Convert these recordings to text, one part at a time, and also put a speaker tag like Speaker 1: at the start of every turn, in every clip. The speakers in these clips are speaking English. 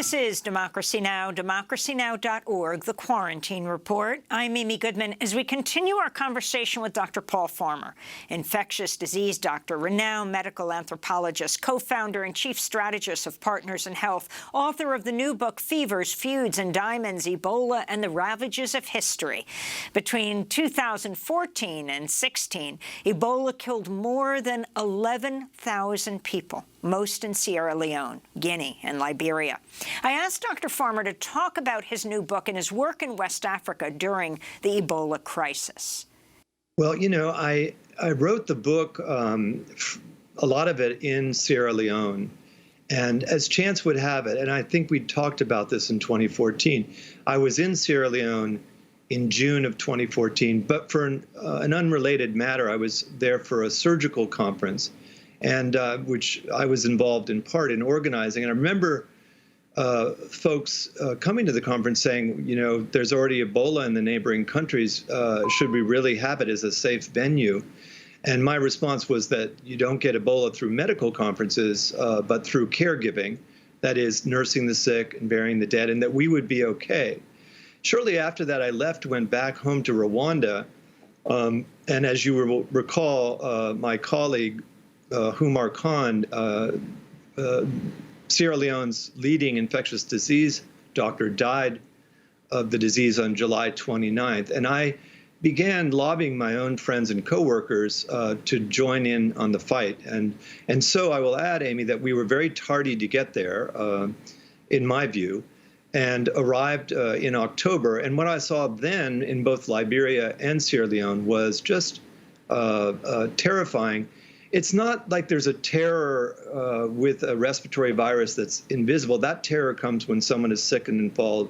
Speaker 1: This is Democracy Now!, democracynow.org, The Quarantine Report. I'm Amy Goodman as we continue our conversation with Dr. Paul Farmer, infectious disease doctor, renowned medical anthropologist, co-founder and chief strategist of Partners in Health, author of the new book, Fevers, Feuds, and Diamonds, Ebola and the Ravages of History. Between 2014 and 16, Ebola killed more than 11,000 people, most in Sierra Leone, Guinea, and Liberia. I asked Dr. Farmer to talk about his new book and his work in West Africa during the Ebola crisis.
Speaker 2: Well, you know, I wrote the book, a lot of it in Sierra Leone. And as chance would have it, and I think we talked about this in 2014, I was in Sierra Leone in June of 2014, but for an unrelated matter, I was there for a surgical conference, and which I was involved in part in organizing. And I remember folks coming to the conference saying, you know, there's already Ebola in the neighboring countries. Should we really have it as a safe venue? And my response was that you don't get Ebola through medical conferences, but through caregiving, that is, nursing the sick and burying the dead, and that we would be okay. Shortly after that, I left, went back home to Rwanda. And as you will recall, my colleague, Humar Khan, Sierra Leone's leading infectious disease doctor, died of the disease on July 29th. And I began lobbying my own friends and coworkers to join in on the fight. And so I will add, Amy, that we were very tardy to get there, in my view, and arrived in October. And what I saw then in both Liberia and Sierra Leone was just terrifying. It's not like there's a terror with a respiratory virus that's invisible. That terror comes when someone is sick and fell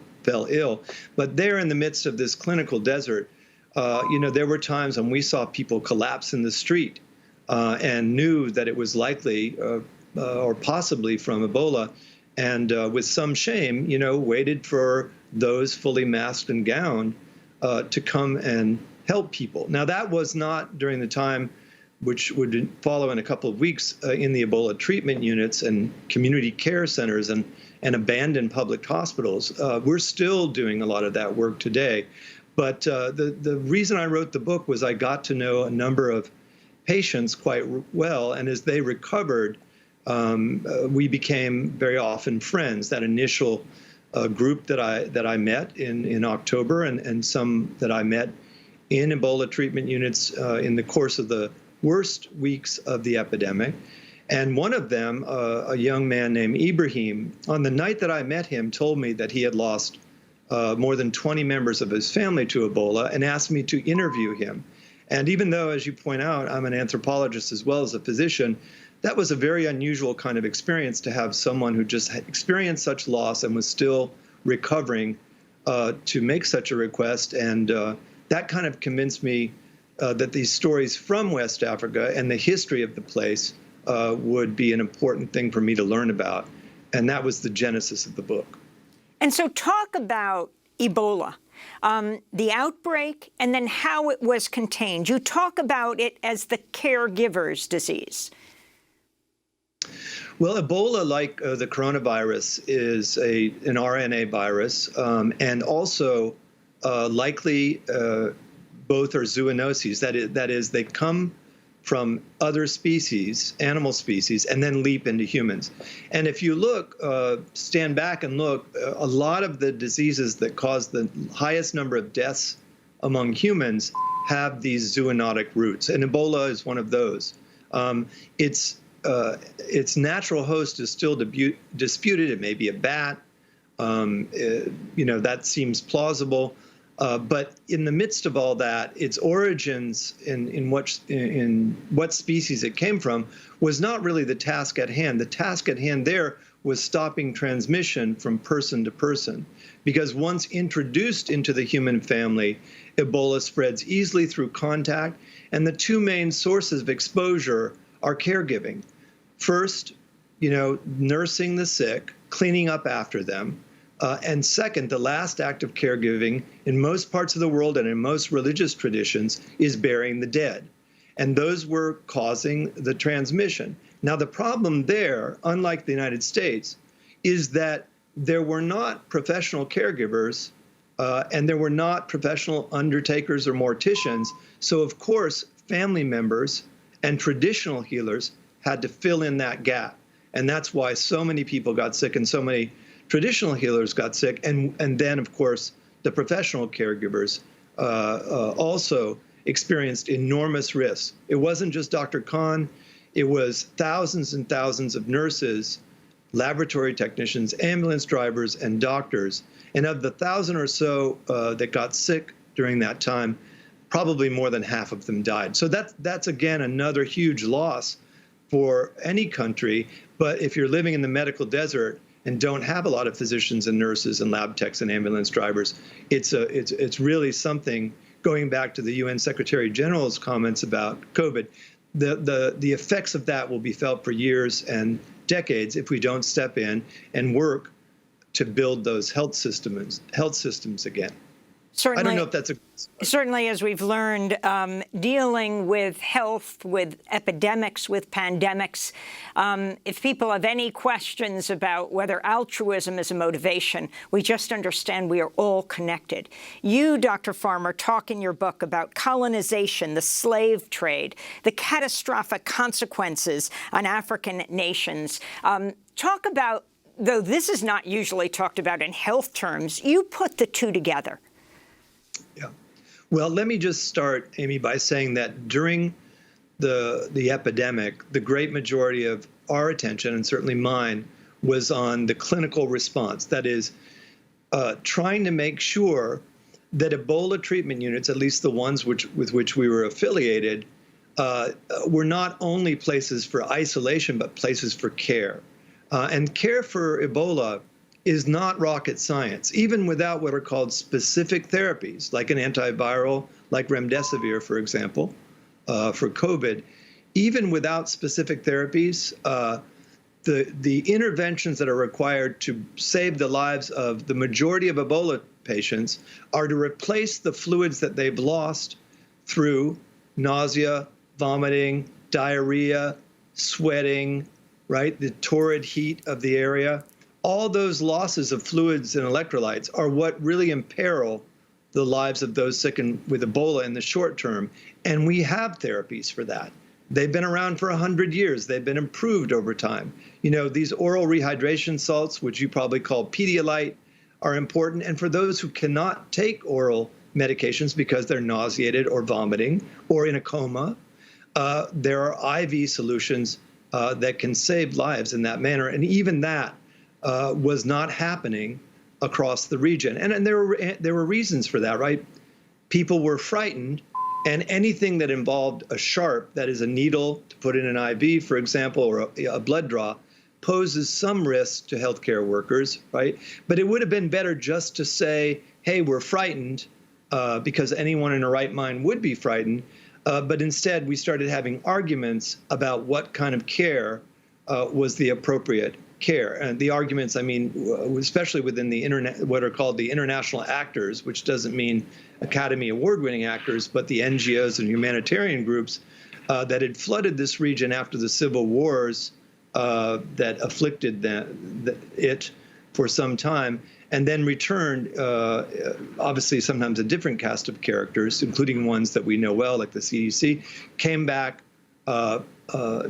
Speaker 2: ill. But there in the midst of this clinical desert, you know, there were times when we saw people collapse in the street and knew that it was likely or possibly from Ebola. And with some shame, you know, waited for those fully masked and gowned to come and help people. Now, that was not during the time which would follow in a couple of weeks in the Ebola treatment units and community care centers and abandoned public hospitals. We're still doing a lot of that work today. But the reason I wrote the book was I got to know a number of patients quite well, and as they recovered, we became very often friends. That initial group that I met in October, and some that I met in Ebola treatment units in the course of the worst weeks of the epidemic. And one of them, a young man named Ibrahim, on the night that I met him, told me that he had lost more than 20 members of his family to Ebola and asked me to interview him. And even though, as you point out, I'm an anthropologist as well as a physician, that was a very unusual kind of experience to have someone who just experienced such loss and was still recovering to make such a request. And that kind of convinced me that these stories from West Africa and the history of the place would be an important thing for me to learn about. And that was the genesis of the book.
Speaker 1: And so talk about Ebola, the outbreak, and then how it was contained. You talk about it as the caregiver's disease.
Speaker 2: Well, Ebola, like the coronavirus, is an RNA virus, and also likely both are zoonoses. That is, they come from other species, animal species, and then leap into humans. And if you look, stand back and look, a lot of the diseases that cause the highest number of deaths among humans have these zoonotic roots, and Ebola is one of those. Its natural host is still disputed. It may be a bat. You know, that seems plausible. But in the midst of all that, its origins in what species it came from was not really the task at hand. The task at hand there was stopping transmission from person to person, because once introduced into the human family, Ebola spreads easily through contact, and the two main sources of exposure are caregiving. First, you know, nursing the sick, cleaning up after them. And second, the last act of caregiving in most parts of the world and in most religious traditions is burying the dead. And those were causing the transmission. Now, the problem there, unlike the United States, is that there were not professional caregivers and there were not professional undertakers or morticians. So, of course, family members and traditional healers had to fill in that gap. And that's why so many people got sick and so many traditional healers got sick. And then, of course, the professional caregivers also experienced enormous risks. It wasn't just Dr. Khan. It was thousands and thousands of nurses, laboratory technicians, ambulance drivers, and doctors. And of the 1,000 or so that got sick during that time, probably more than half of them died. So that's again, another huge loss for any country. But if you're living in the medical desert and don't have a lot of physicians and nurses and lab techs and ambulance drivers, it's really something. Going back to the UN Secretary General's comments about COVID, the effects of that will be felt for years and decades if we don't step in and work to build those health systems again.
Speaker 1: Certainly,
Speaker 2: I don't know if that's
Speaker 1: certainly, as we've learned, dealing with health, with epidemics, with pandemics, if people have any questions about whether altruism is a motivation, we just understand we are all connected. You, Dr. Farmer, talk in your book about colonization, the slave trade, the catastrophic consequences on African nations. Talk about, though this is not usually talked about in health terms, you put the two together.
Speaker 2: Yeah. Well, let me just start, Amy, by saying that during the epidemic, the great majority of our attention, and certainly mine, was on the clinical response. That is, trying to make sure that Ebola treatment units, at least the ones with which we were affiliated, were not only places for isolation, but places for care. And care for Ebola is not rocket science, even without what are called specific therapies, like an antiviral, like remdesivir, for example, for COVID. Even without specific therapies, the interventions that are required to save the lives of the majority of Ebola patients are to replace the fluids that they've lost through nausea, vomiting, diarrhea, sweating, right? The torrid heat of the area. All those losses of fluids and electrolytes are what really imperil the lives of those sick with Ebola in the short term. And we have therapies for that. They've been around for 100 years. They've been improved over time. You know, these oral rehydration salts, which you probably call Pedialyte, are important. And for those who cannot take oral medications because they're nauseated or vomiting or in a coma, there are IV solutions that can save lives in that manner. And even that was not happening across the region. And there were reasons for that, right? People were frightened, and anything that involved a sharp, that is a needle to put in an IV, for example, or a blood draw, poses some risk to healthcare workers, right? But it would have been better just to say, hey, we're frightened, because anyone in their right mind would be frightened. But instead, we started having arguments about what kind of care was the appropriate care. And the arguments, I mean, especially within the what are called the international actors, which doesn't mean Academy Award-winning actors, but the NGOs and humanitarian groups that had flooded this region after the civil wars that afflicted it for some time, and then returned, obviously sometimes a different cast of characters, including ones that we know well, like the CDC, came back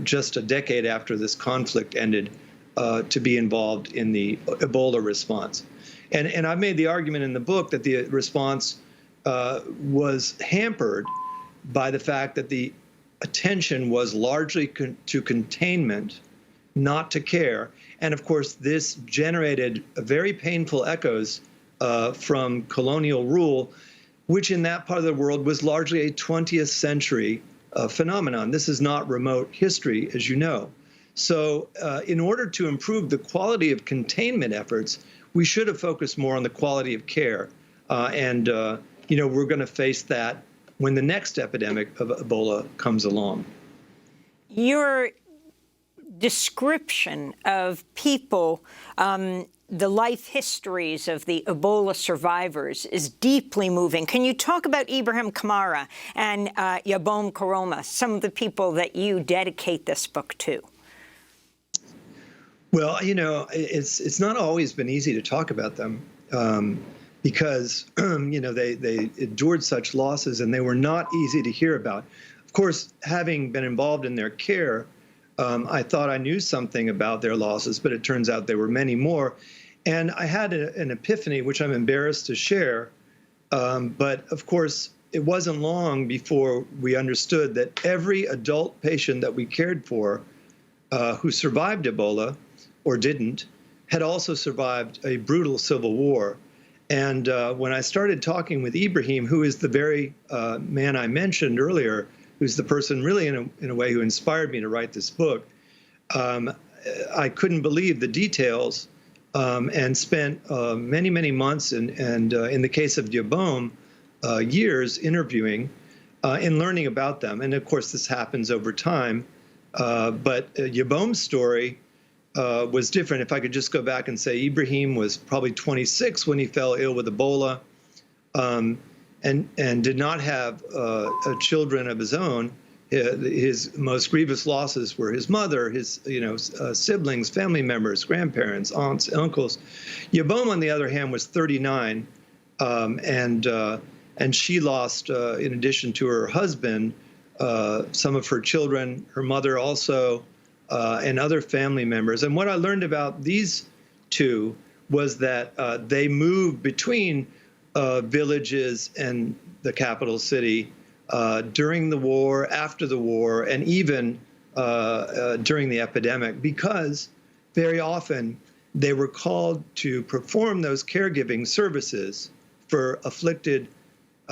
Speaker 2: just a decade after this conflict ended to be involved in the Ebola response. And I made the argument in the book that the response was hampered by the fact that the attention was largely to containment, not to care. And of course, this generated very painful echoes from colonial rule, which in that part of the world was largely a 20th century phenomenon. This is not remote history, as you know. So in order to improve the quality of containment efforts, we should have focused more on the quality of care. You know, we're going to face that when the next epidemic of Ebola comes along.
Speaker 1: Your description of people, the life histories of the Ebola survivors is deeply moving. Can you talk about Ibrahim Kamara and Yabom Koroma, some of the people that you dedicate this book to?
Speaker 2: Well, it's not always been easy to talk about them because they endured such losses and they were not easy to hear about. Of course, having been involved in their care, I thought I knew something about their losses, but it turns out there were many more. And I had an epiphany, which I'm embarrassed to share. But of course, it wasn't long before we understood that every adult patient that we cared for who survived Ebola or didn't had also survived a brutal civil war. And when I started talking with Ibrahim, who is the very man I mentioned earlier, who's the person really in a way who inspired me to write this book, I couldn't believe the details and spent many, many months and in the case of Yabom, years interviewing and learning about them. And of course, this happens over time. But Yabom's story was different. If I could just go back and say, Ibrahim was probably 26 when he fell ill with Ebola, and did not have children of his own. His most grievous losses were his mother, his siblings, family members, grandparents, aunts, uncles. Yabom, on the other hand, was 39, and she lost, in addition to her husband, some of her children, her mother also, and other family members. And what I learned about these two was that they moved between villages and the capital city during the war, after the war, and even during the epidemic, because very often they were called to perform those caregiving services for afflicted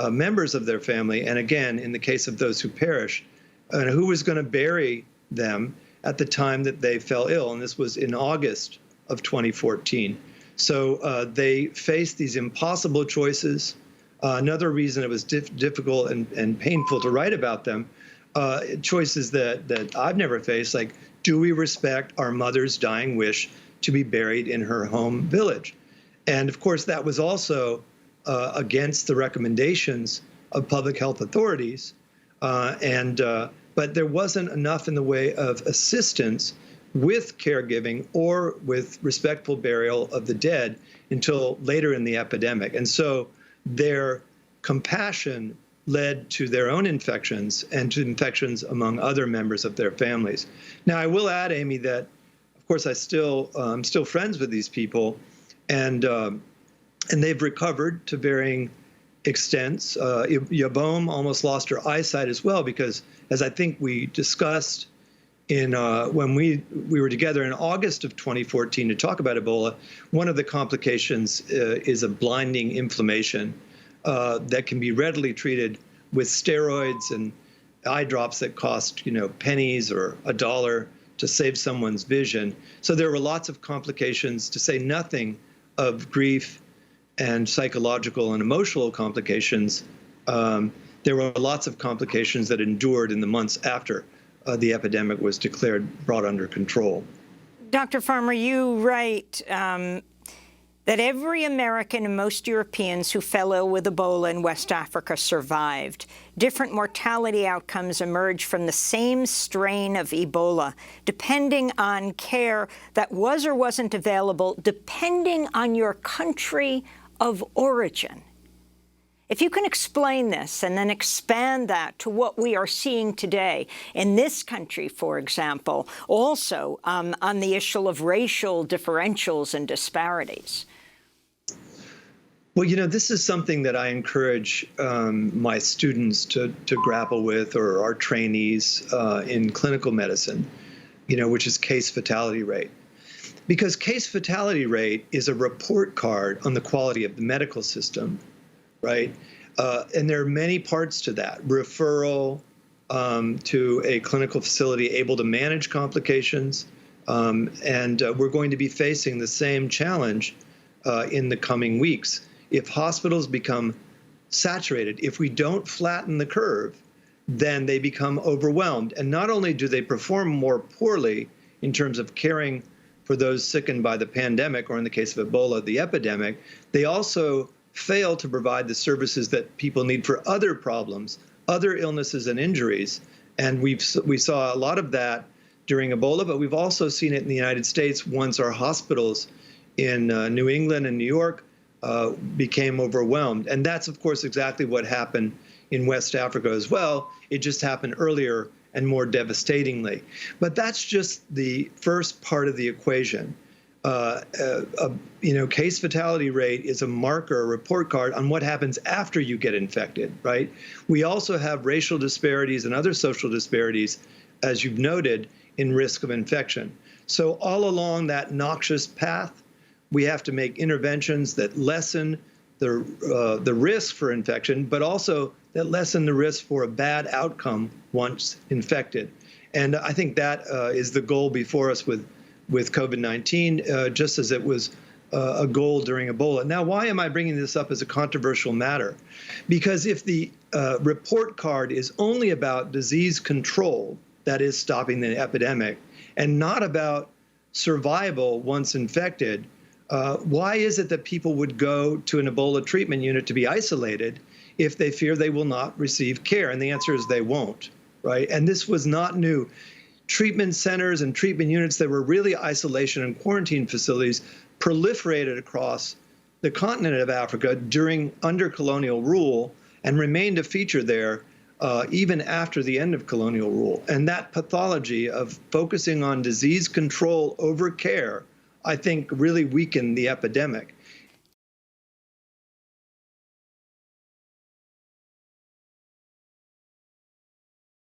Speaker 2: members of their family. And again, in the case of those who perished, and who was going to bury them at the time that they fell ill. And this was in August of 2014. So they faced these impossible choices. Another reason it was difficult and painful to write about them, choices that I've never faced, like, do we respect our mother's dying wish to be buried in her home village? And of course, that was also against the recommendations of public health authorities. But there wasn't enough in the way of assistance with caregiving or with respectful burial of the dead until later in the epidemic. And so their compassion led to their own infections and to infections among other members of their families. Now, I will add, Amy, that, of course, I'm still friends with these people, and they've recovered to varying extents. Yabom almost lost her eyesight as well because, as I think we discussed when we were together in August of 2014 to talk about Ebola, one of the complications is a blinding inflammation that can be readily treated with steroids and eye drops that cost, pennies or $1 to save someone's vision. So there were lots of complications, to say nothing of grief and psychological and emotional complications. There were lots of complications that endured in the months after the epidemic was brought under control.
Speaker 1: Dr. Farmer, you write that every American and most Europeans who fell ill with Ebola in West Africa survived. Different mortality outcomes emerged from the same strain of Ebola, depending on care that was or wasn't available, depending on your country of origin. If you can explain this and then expand that to what we are seeing today in this country, for example, also on the issue of racial differentials and disparities.
Speaker 2: Well, this is something that I encourage my students to grapple with, or our trainees in clinical medicine, which is case fatality rate. Because case fatality rate is a report card on the quality of the medical system. Right? And there are many parts to that. Referral to a clinical facility able to manage complications. And we're going to be facing the same challenge in the coming weeks. If hospitals become saturated, if we don't flatten the curve, then they become overwhelmed. And not only do they perform more poorly in terms of caring for those sickened by the pandemic, or in the case of Ebola, the epidemic, they also fail to provide the services that people need for other problems, other illnesses and injuries. And we saw a lot of that during Ebola, but we've also seen it in the United States once our hospitals in New England and New York became overwhelmed. And that's, of course, exactly what happened in West Africa as well. It just happened earlier and more devastatingly. But that's just the first part of the equation. Case fatality rate is a marker, a report card on what happens after you get infected, right? We also have racial disparities and other social disparities, as you've noted, in risk of infection. So all along that noxious path, we have to make interventions that lessen the risk for infection, but also that lessen the risk for a bad outcome once infected. And I think that is the goal before us with COVID-19, just as it was a goal during Ebola. Now, why am I bringing this up as a controversial matter? Because if the report card is only about disease control, that is stopping the epidemic, and not about survival once infected, why is it that people would go to an Ebola treatment unit to be isolated if they fear they will not receive care? And the answer is they won't, right? And this was not new. Treatment centers and treatment units that were really isolation and quarantine facilities proliferated across the continent of Africa under colonial rule and remained a feature there even after the end of colonial rule. And that pathology of focusing on disease control over care, I think, really weakened the epidemic.